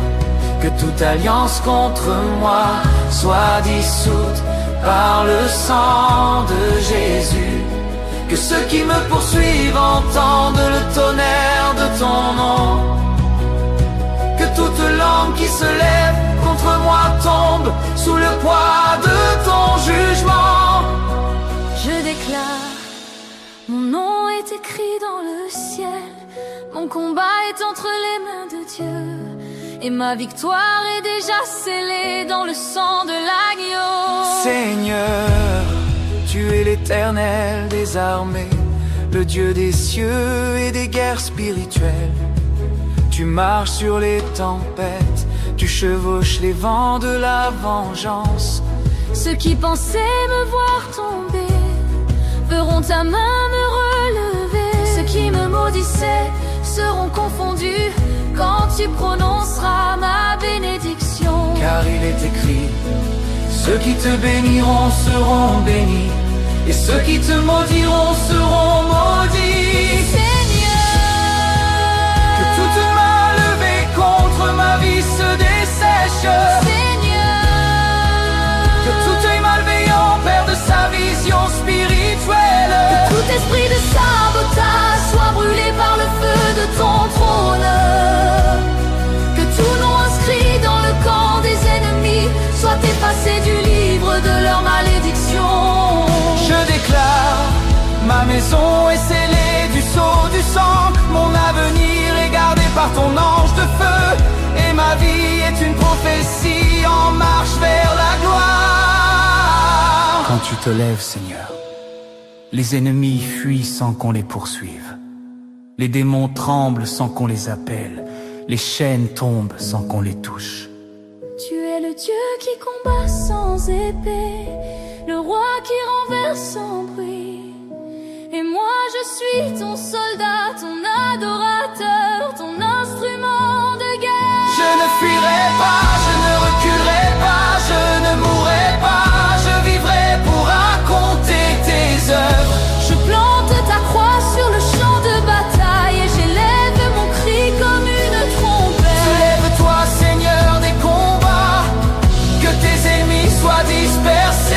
Que toute alliance contre moi soit dissoute par le sang de Jésus. Que ceux qui me poursuivent entendent le tonnerre de ton nom. Que toute langue qui se lève contre moi tombe sous le poids de ton jugement. Je déclare, mon nom est écrit dans le ciel, mon combat est entre les mains de Dieu, et ma victoire est déjà scellée dans le sang de l'agneau. Seigneur, tu es l'Éternel des armées, le Dieu des cieux et des guerres spirituelles. Tu marches sur les tempêtes, tu chevauches les vents de la vengeance. Ceux qui pensaient me voir tomber verront ta main me relever. Ceux qui me maudissaient seront confondus quand tu prononceras ma bénédiction. Car il est écrit, ceux qui te béniront seront bénis, et ceux qui te maudiront seront maudits. Seigneur, que toute main levée contre ma vie se dessèche. Que tout œil malveillant perde sa vision spirituelle. Que tout esprit de sabotage soit brûlé par le feu de ton trône. Que tout nom inscrit dans le camp des ennemis soit effacé du livre de leur malédiction. Je déclare, ma maison est scellée du sceau du sang. Mon avenir est gardé par ton ange de feu. Et ma vie est une prophétie en marche vers la gloire. Quand tu te lèves, Seigneur, les ennemis fuient sans qu'on les poursuive. Les démons tremblent sans qu'on les appelle. Les chaînes tombent sans qu'on les touche. Tu es le Dieu qui combat sans épée, le roi qui renverse sans bruit. Et moi je suis ton soldat, ton adorateur, ton instrument de guerre. Je ne fuirai pas, je ne reculerai pas, je ne mourrai pas, je vivrai pour raconter tes œuvres. Je plante ta croix sur le champ de bataille et j'élève mon cri comme une trompette. Lève-toi, Seigneur des combats, que tes ennemis soient dispersés.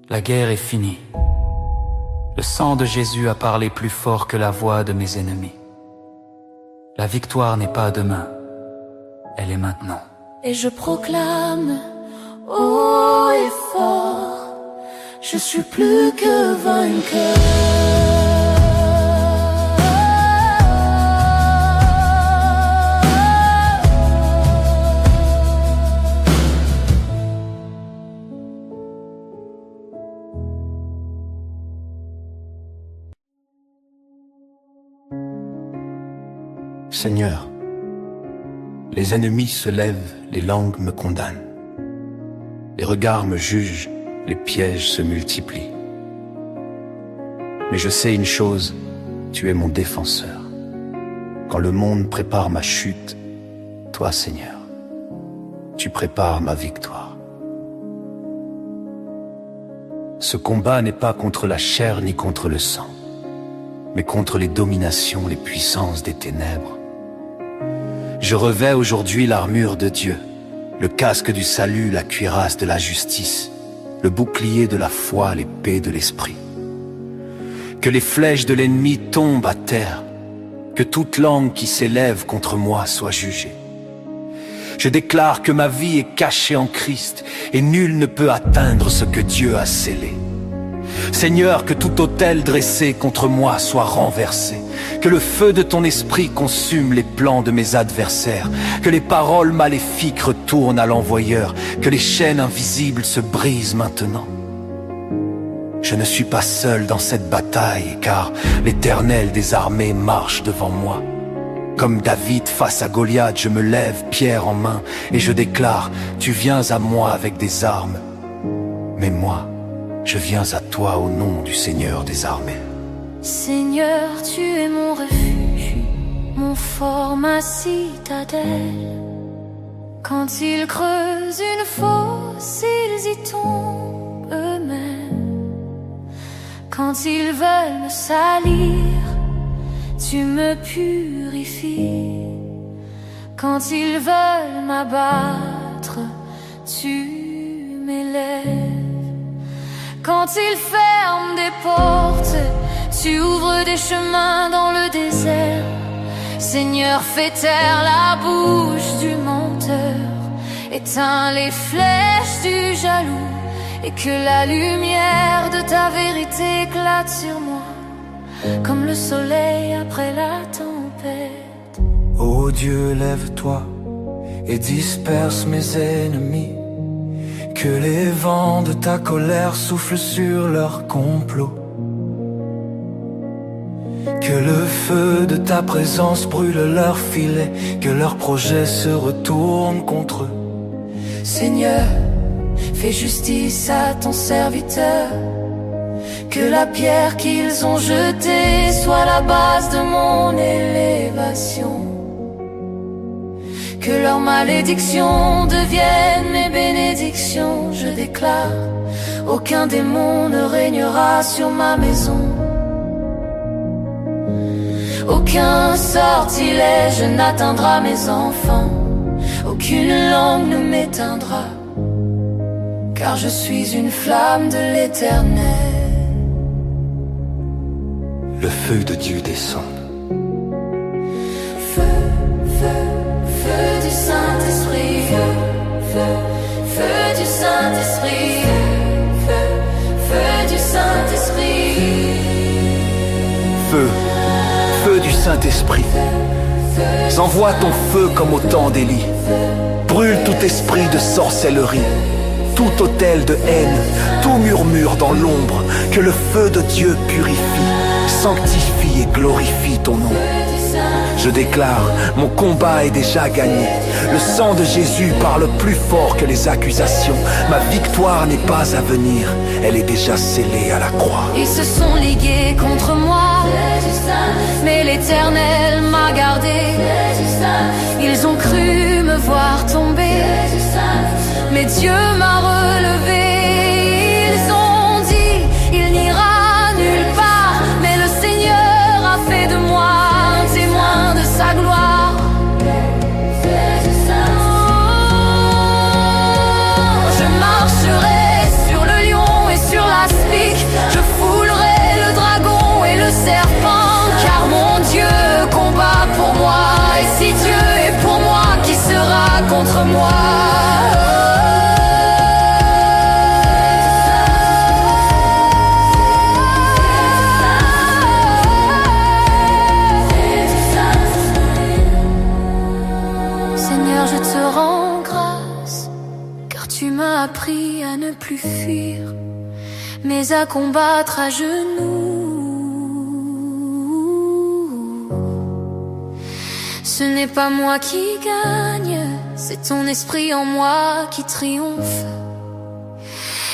La guerre est finie. Le sang de Jésus a parlé plus fort que la voix de mes ennemis. La victoire n'est pas demain, elle est maintenant. Et je proclame haut et fort, je suis plus que vainqueur. Seigneur, les ennemis se lèvent, les langues me condamnent. Les regards me jugent, les pièges se multiplient. Mais je sais une chose, tu es mon défenseur. Quand le monde prépare ma chute, toi, Seigneur, tu prépares ma victoire. Ce combat n'est pas contre la chair ni contre le sang, mais contre les dominations, les puissances des ténèbres. Je revêts aujourd'hui l'armure de Dieu, le casque du salut, la cuirasse de la justice, le bouclier de la foi, l'épée de l'esprit. Que les flèches de l'ennemi tombent à terre, que toute langue qui s'élève contre moi soit jugée. Je déclare que ma vie est cachée en Christ et nul ne peut atteindre ce que Dieu a scellé. Seigneur, que tout autel dressé contre moi soit renversé, que le feu de ton esprit consume les plans de mes adversaires, que les paroles maléfiques retournent à l'envoyeur, que les chaînes invisibles se brisent maintenant. Je ne suis pas seul dans cette bataille, car l'Éternel des armées marche devant moi. Comme David face à Goliath, je me lève, pierre en main, et je déclare, tu viens à moi avec des armes, mais moi, je viens à toi au nom du Seigneur des armées. Seigneur, tu es mon refuge, mon fort, ma citadelle. Quand ils creusent une fosse, ils y tombent eux-mêmes. Quand ils veulent me salir, tu me purifies. Quand ils veulent m'abattre, tu m'élèves. Quand ils ferment des portes, tu ouvres des chemins dans le désert. Seigneur, fais taire la bouche du menteur, éteins les flèches du jaloux, et que la lumière de ta vérité éclate sur moi, comme le soleil après la tempête. Ô Dieu, lève-toi et disperse mes ennemis, que les vents de ta colère soufflent sur leur complot, que le feu de ta présence brûle leurs filets, que leurs projets se retournent contre eux. Seigneur, fais justice à ton serviteur, que la pierre qu'ils ont jetée soit la base de mon élévation, que leurs malédictions deviennent mes bénédictions. Je déclare, aucun démon ne régnera sur ma maison, aucun sortilège n'atteindra mes enfants, aucune langue ne m'éteindra, car je suis une flamme de l'Éternel. Le feu de Dieu descend. Feu, feu, feu du Saint-Esprit. Feu, feu, feu du Saint-Esprit. Feu, feu du Saint-Esprit. Feu, feu du Saint-Esprit. Envoie ton feu comme au temps d'Élie. Brûle tout esprit de sorcellerie, tout autel de haine, tout murmure dans l'ombre. Que le feu de Dieu purifie, sanctifie et glorifie ton nom. Je déclare, mon combat est déjà gagné. Le sang de Jésus parle plus fort que les accusations. Ma victoire n'est pas à venir, elle est déjà scellée à la croix. Ils se sont ligués contre moi, mais l'Éternel m'a gardé. Ils ont cru me voir tomber, mais Dieu m'a relevé. Ils ont dit, il n'ira nulle part, mais le Seigneur a fait de moi un témoin de sa gloire. Je marcherai sur le lion et sur l'aspic, je foulerai le dragon et le serpent, car mon Dieu combat pour moi. Et si Dieu est pour moi, qui sera contre moi? Seigneur, je te rends grâce, car tu m'as appris à ne plus fuir, mais à combattre à genoux. Ce n'est pas moi qui gagne, c'est ton esprit en moi qui triomphe.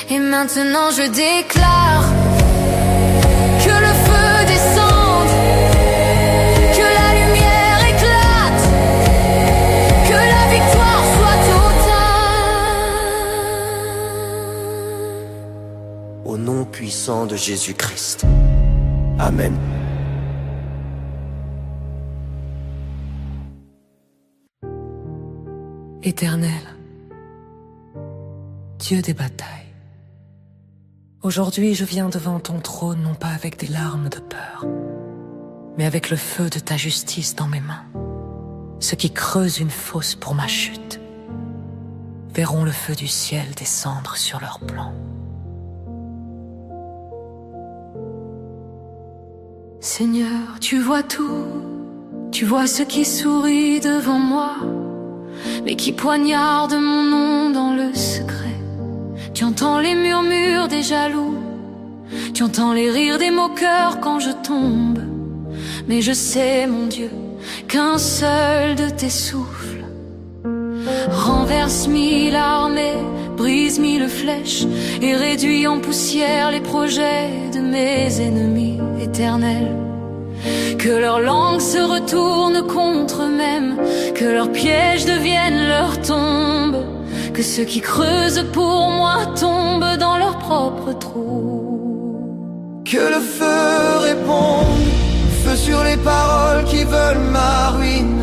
Et maintenant je déclare que le feu descende, que la lumière éclate, que la victoire soit totale. Au nom puissant de Jésus-Christ. Amen. Éternel, Dieu des batailles, aujourd'hui je viens devant ton trône non pas avec des larmes de peur, mais avec le feu de ta justice dans mes mains. Ceux qui creusent une fosse pour ma chute verront le feu du ciel descendre sur leurs plans. Seigneur, tu vois tout, tu vois ce qui sourit devant moi, mais qui poignarde mon nom dans le secret. Tu entends les murmures des jaloux, tu entends les rires des moqueurs quand je tombe. Mais je sais, mon Dieu, qu'un seul de tes souffles renverse 1000 armées, brise 1000 flèches et réduit en poussière les projets de mes ennemis éternels. Que leur langue se retourne contre eux-mêmes, que leurs pièges deviennent leur tombe, que ceux qui creusent pour moi tombent dans leur propre trou. Que le feu réponde, feu sur les paroles qui veulent ma ruine,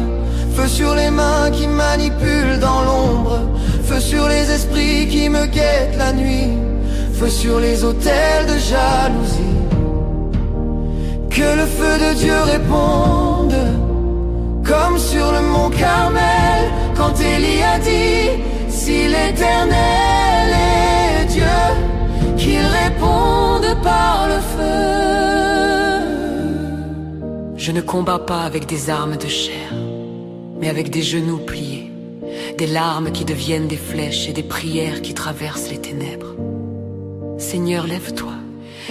feu sur les mains qui manipulent dans l'ombre, feu sur les esprits qui me guettent la nuit, feu sur les autels de jalousie. Que le feu de Dieu réponde, comme sur le mont Carmel, quand Élie a dit, si l'Éternel est Dieu, qu'il réponde par le feu. Je ne combats pas avec des armes de chair, mais avec des genoux pliés, des larmes qui deviennent des flèches et des prières qui traversent les ténèbres. Seigneur, lève-toi,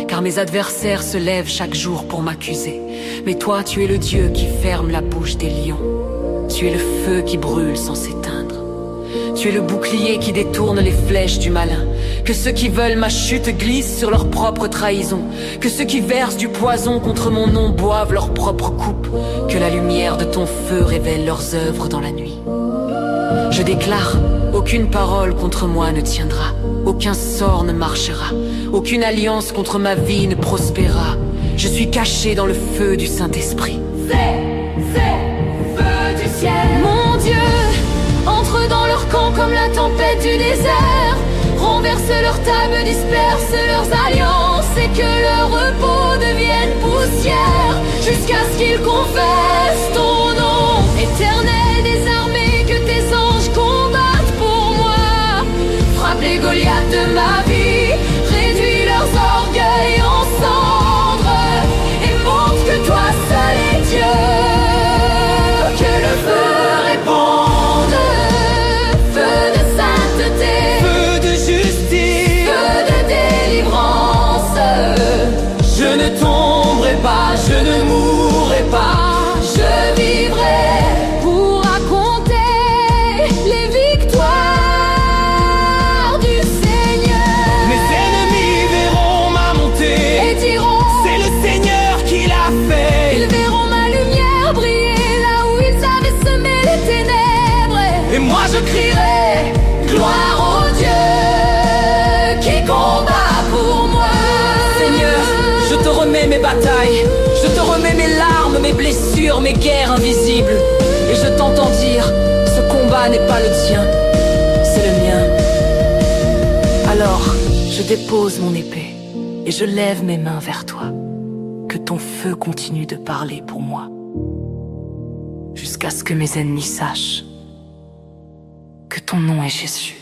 car mes adversaires se lèvent chaque jour pour m'accuser. Mais toi, tu es le Dieu qui ferme la bouche des lions. Tu es le feu qui brûle sans s'éteindre. Tu es le bouclier qui détourne les flèches du malin. Que ceux qui veulent ma chute glissent sur leur propre trahison. Que ceux qui versent du poison contre mon nom boivent leur propre coupe. Que la lumière de ton feu révèle leurs œuvres dans la nuit. Je déclare, aucune parole contre moi ne tiendra. Aucun sort ne marchera. Aucune alliance contre ma vie ne prospérera. Je suis caché dans le feu du Saint-Esprit. C'est feu du ciel. Mon Dieu, entre dans leur camp comme la tempête du désert. Renverse leurs tables, disperse leurs alliances, et que leur repos devienne poussière, jusqu'à ce qu'ils confessent ton nom. Éternel des armées, que tes anges combattent pour moi. Frappe les Goliaths de ma vie, réduis leurs orgueils en cendres, et montre que toi seul est Dieu. Que le feu réponde, feu de sainteté, Feu de justice, feu de délivrance. je ne tomberai pas, je ne mourrai pas, Je vivrai pour raconter les victoires du Seigneur. mes ennemis verront ma montée, Et diront, c'est le Seigneur qui l'a fait. ils verront ma lumière briller là où ils avaient semé les ténèbres. Et moi je crierai, Gloire au Dieu qui combat pour moi. Seigneur, je te remets mes batailles, je te remets mes larmes, mes blessures, mes guerres invisibles. Et je t'entends dire, ce combat n'est pas le tien, c'est le mien. Alors, je dépose mon épée et je lève mes mains vers toi. Que ton feu continue de parler pour moi, jusqu'à ce que mes ennemis sachent que ton nom est Jésus.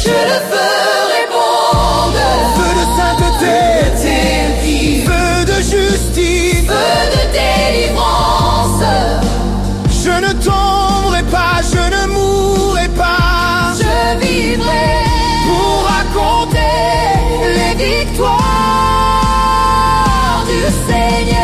Que le feu réponde, feu de sainteté, feu de justice, feu de délivrance. je ne tomberai pas, je ne mourrai pas, Je vivrai pour raconter les victoires du Seigneur.